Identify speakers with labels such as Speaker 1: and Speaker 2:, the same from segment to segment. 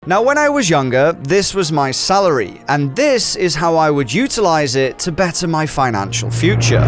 Speaker 1: Now, when I was younger, this was my salary, and this is how I would utilize it to better my financial future.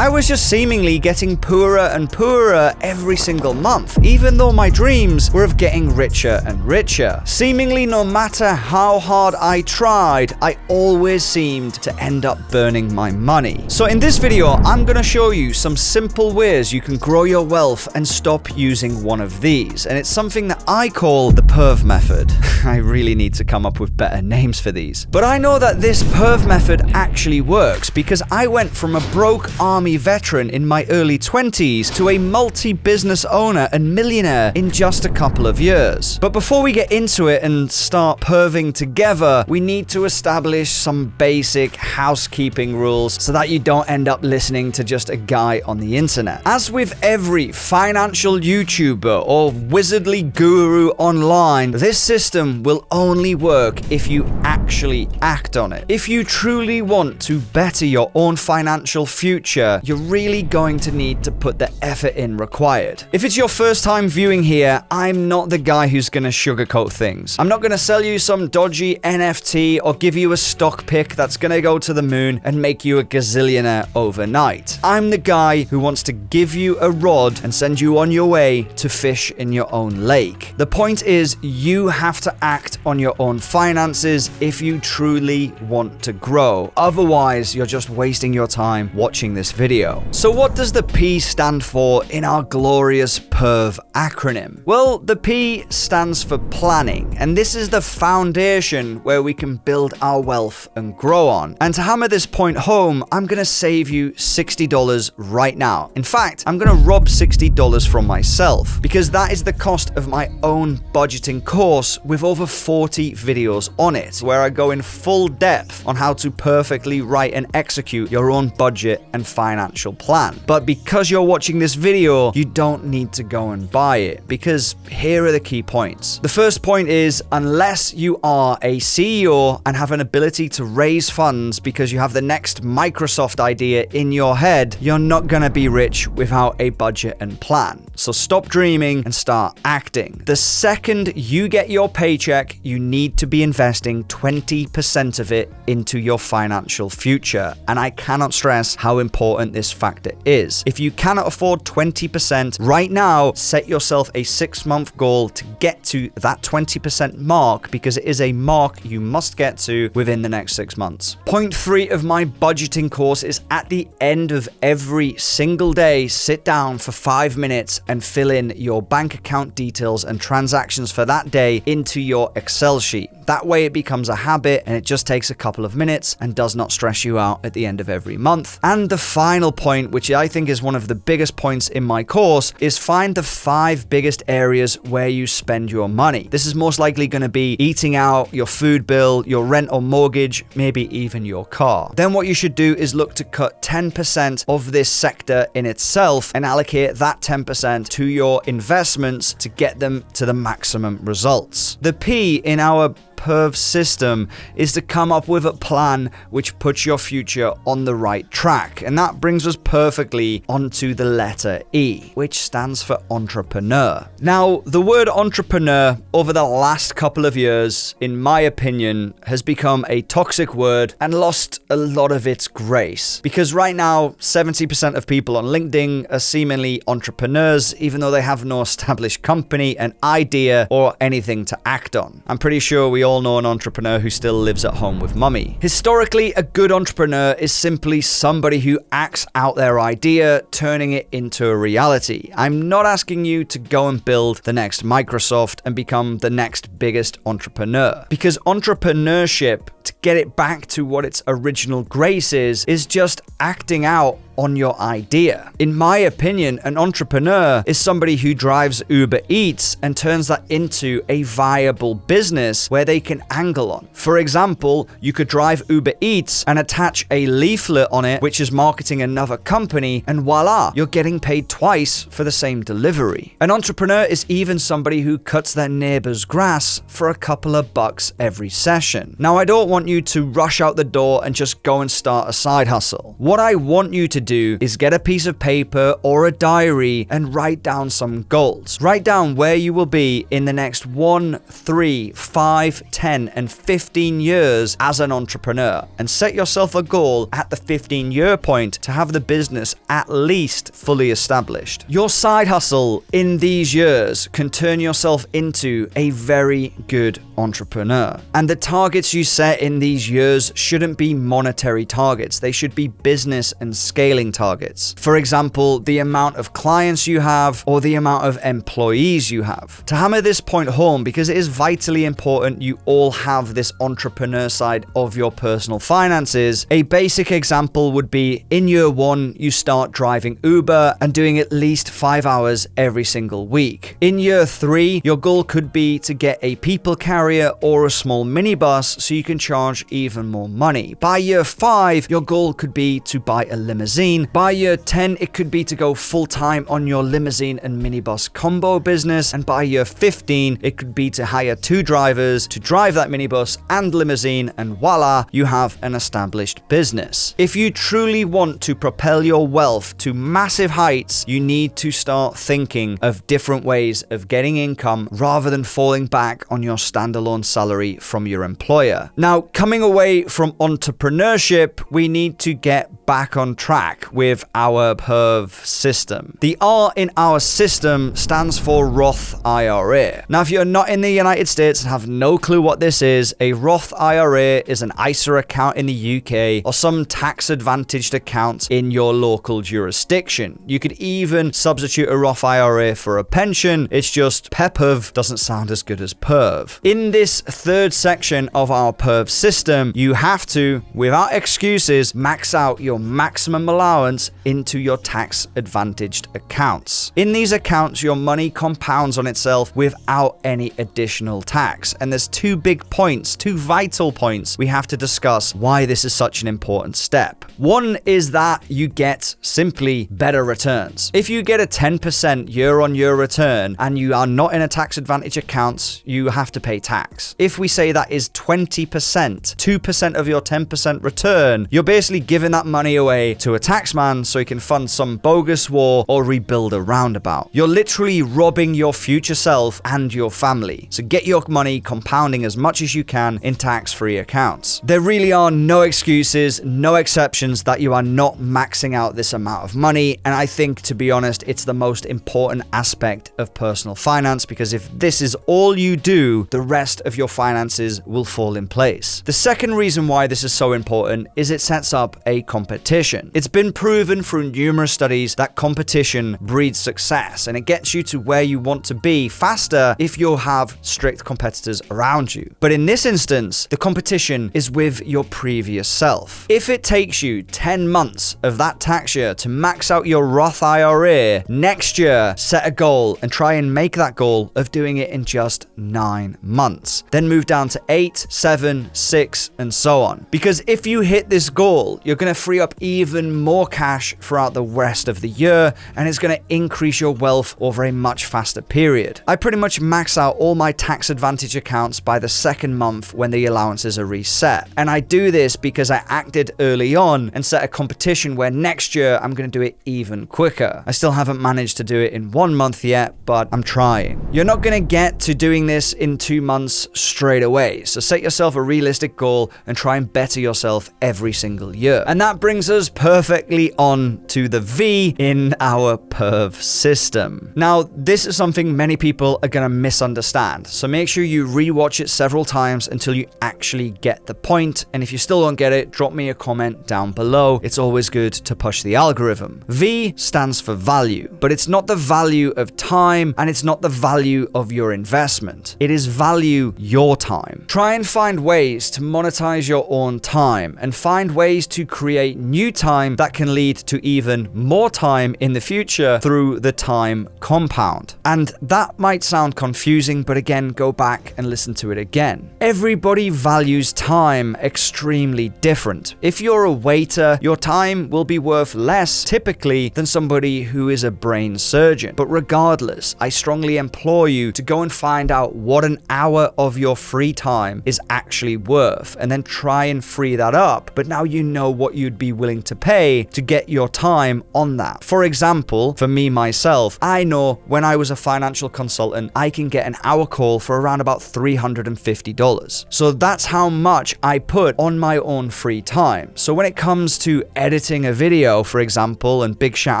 Speaker 1: I was just seemingly getting poorer and poorer every single month, even though my dreams were of getting richer and richer. Seemingly, no matter how hard I tried, I always seemed to end up burning my money. So in this video, I'm gonna show you some simple ways you can grow your wealth and stop using one of these. And it's something that I call the PERV method. I really need to come up with better names for these. But I know that this PERV method actually works because I went from a broke army veteran in my early 20s to a multi-business owner and millionaire in just a couple of years. But before we get into it and start perving together, we need to establish some basic housekeeping rules so that you don't end up listening to just a guy on the internet. As with every financial YouTuber or wizardly guru online, this system will only work if you actually act on it. If you truly want to better your own financial future, you're really going to need to put the effort in required. If it's your first time viewing here, I'm not the guy who's going to sugarcoat things. I'm not going to sell you some dodgy NFT or give you a stock pick that's going to go to the moon and make you a gazillionaire overnight. I'm the guy who wants to give you a rod and send you on your way to fish in your own lake. The point is, you have to act on your own finances if you truly want to grow. Otherwise, you're just wasting your time watching this video. So what does the P stand for in our glorious PERV acronym? Well, the P stands for planning, and this is the foundation where we can build our wealth and grow on. And to hammer this point home, I'm gonna save you $60 right now. In fact, I'm gonna rob $60 from myself because that is the cost of my own budgeting course with over 40 videos on it, where I go in full depth on how to perfectly write and execute your own budget and financial plan. But because you're watching this video, you don't need to go and buy it, because here are the key points. The first point is, unless you are a CEO and have an ability to raise funds because you have the next Microsoft idea in your head, you're not gonna be rich without a budget and plan. So stop dreaming and start acting. The second you get your paycheck, you need to be investing 20% of it into your financial future. And I cannot stress how important this factor is. If you cannot afford 20% right now, set yourself a 6-month goal to get to that 20% mark, because it is a mark you must get to within the next 6 months. Point 3 of my budgeting course is at the end of every single day, sit down for 5 minutes and fill in your bank account details and transactions for that day into your Excel sheet. That way it becomes a habit and it just takes a couple of minutes and does not stress you out at the end of every month. And the final point, which I think is one of the biggest points in my course, is find the 5 biggest areas where you spend your money. This is most likely going to be eating out, your food bill, your rent or mortgage, maybe even your car. Then what you should do is look to cut 10% of this sector in itself and allocate that 10% to your investments to get them to the maximum results. The P in our PERV system is to come up with a plan which puts your future on the right track. And that brings us perfectly onto the letter E, which stands for entrepreneur. Now, the word entrepreneur over the last couple of years, in my opinion, has become a toxic word and lost a lot of its grace. Because right now, 70% of people on LinkedIn are seemingly entrepreneurs, even though they have no established company, an idea, or anything to act on. I'm pretty sure we all know an entrepreneur who still lives at home with mummy. Historically, a good entrepreneur is simply somebody who acts out their idea, turning it into a reality. I'm not asking you to go and build the next Microsoft and become the next biggest entrepreneur, because entrepreneurship, to get it back to what its original grace is just acting out on your idea. In my opinion, an entrepreneur is somebody who drives Uber Eats and turns that into a viable business where they can angle on. For example, you could drive Uber Eats and attach a leaflet on it which is marketing another company, and voila, you're getting paid twice for the same delivery. An entrepreneur is even somebody who cuts their neighbor's grass for a couple of bucks every session. Now, I don't want you to rush out the door and just go and start a side hustle. What I want you to do is get a piece of paper or a diary and write down some goals. Write down where you will be in the next 1, 3, 5, 10, and 15 years as an entrepreneur, and set yourself a goal at the 15-year point to have the business at least fully established. Your side hustle in these years can turn yourself into a very good entrepreneur. And the targets you set in these years shouldn't be monetary targets. They should be business and scaling targets. For example, the amount of clients you have or the amount of employees you have. To hammer this point home, because it is vitally important you all have this entrepreneur side of your personal finances, a basic example would be in year 1, you start driving Uber and doing at least 5 hours every single week. In year 3, your goal could be to get a people carrier or a small minibus so you can charge even more money. By year 5, your goal could be to buy a limousine. By year 10, it could be to go full-time on your limousine and minibus combo business. And by year 15, it could be to hire 2 drivers to drive that minibus and limousine, and voila, you have an established business. If you truly want to propel your wealth to massive heights, you need to start thinking of different ways of getting income rather than falling back on your standalone salary from your employer. Now, coming away from entrepreneurship, we need to get back on track with our PERV system. The R in our system stands for Roth IRA. Now, if you're not in the United States and have no clue what this is, a Roth IRA is an ISA account in the UK or some tax-advantaged account in your local jurisdiction. You could even substitute a Roth IRA for a pension. It's just PEPV doesn't sound as good as PERV. In this third section of our PERV system, you have to, without excuses, max out your maximum allowance into your tax-advantaged accounts. In these accounts, your money compounds on itself without any additional tax. And there's 2 big points, 2 vital points we have to discuss why this is such an important step. One is that you get simply better returns. If you get a 10% year-on-year return and you are not in a tax-advantaged account, you have to pay tax. If we say that is 20%, 2% of your 10% return, you're basically giving that money away to a taxman so he can fund some bogus war or rebuild a roundabout. You're literally robbing your future self and your family. So get your money compounding as much as you can in tax-free accounts. There really are no excuses, no exceptions that you are not maxing out this amount of money. And I think, to be honest, it's the most important aspect of personal finance, because if this is all you do, the rest of your finances will fall in place. The second reason why this is so important is it sets up a competition. It's been proven through numerous studies that competition breeds success, and it gets you to where you want to be faster if you have strict competitors around you. But in this instance, the competition is with your previous self. If it takes you 10 months of that tax year to max out your Roth IRA, next year set a goal and try and make that goal of doing it in just 9 months. Then move down to 8, 7, 6, and so on. Because if you hit this goal, you're going to free up even more cash throughout the rest of the year, and it's going to increase your wealth over a much faster period. I pretty much max out all my tax advantage accounts by the second month when the allowances are reset. And I do this because I acted early on and set a competition where next year I'm going to do it even quicker. I still haven't managed to do it in 1 month yet, but I'm trying. You're not going to get to doing this in 2 months straight away. So set yourself a realistic goal and try and better yourself every single year. And that brings us perfectly on to the V in our PERV system. Now, this is something many people are going to misunderstand. So make sure you rewatch it several times until you actually get the point. And if you still don't get it, drop me a comment down below. It's always good to push the algorithm. V stands for value, but it's not the value of time and it's not the value of your investment. It is value your time. Try and find ways to monetize your own time and find ways to create new time that can lead to even more time in the future through the time compound. And that might sound confusing, but again, go back and listen to it again. Everybody values time extremely different. If you're a waiter, your time will be worth less typically than somebody who is a brain surgeon. But regardless, I strongly implore you to go and find out what an hour of your free time is actually worth, and then try and free that up. But now you know what you'd be willing to pay pay to get your time on that. For example, for me myself, I know when I was a financial consultant, I can get an hour call for around about $350. So that's how much I put on my own free time. So when it comes to editing a video, for example, and big shout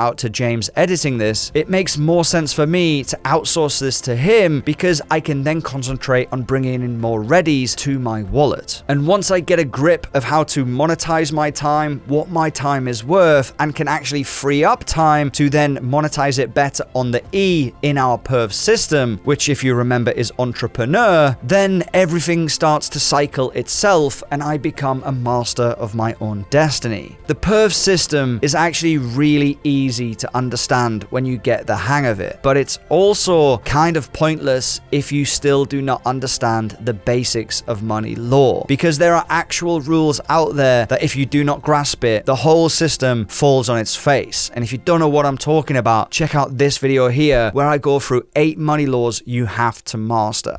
Speaker 1: out to James editing this, it makes more sense for me to outsource this to him because I can then concentrate on bringing in more readies to my wallet. And once I get a grip of how to monetize my time, what my time is worth, and can actually free up time to then monetize it better on the E in our PERV system, which if you remember is entrepreneur, then everything starts to cycle itself and I become a master of my own destiny. The PERV system is actually really easy to understand when you get the hang of it, but it's also kind of pointless if you still do not understand the basics of money law, because there are actual rules out there that if you do not grasp it, the whole system falls on its face. And if you don't know what I'm talking about, check out this video here where I go through 8 money laws you have to master.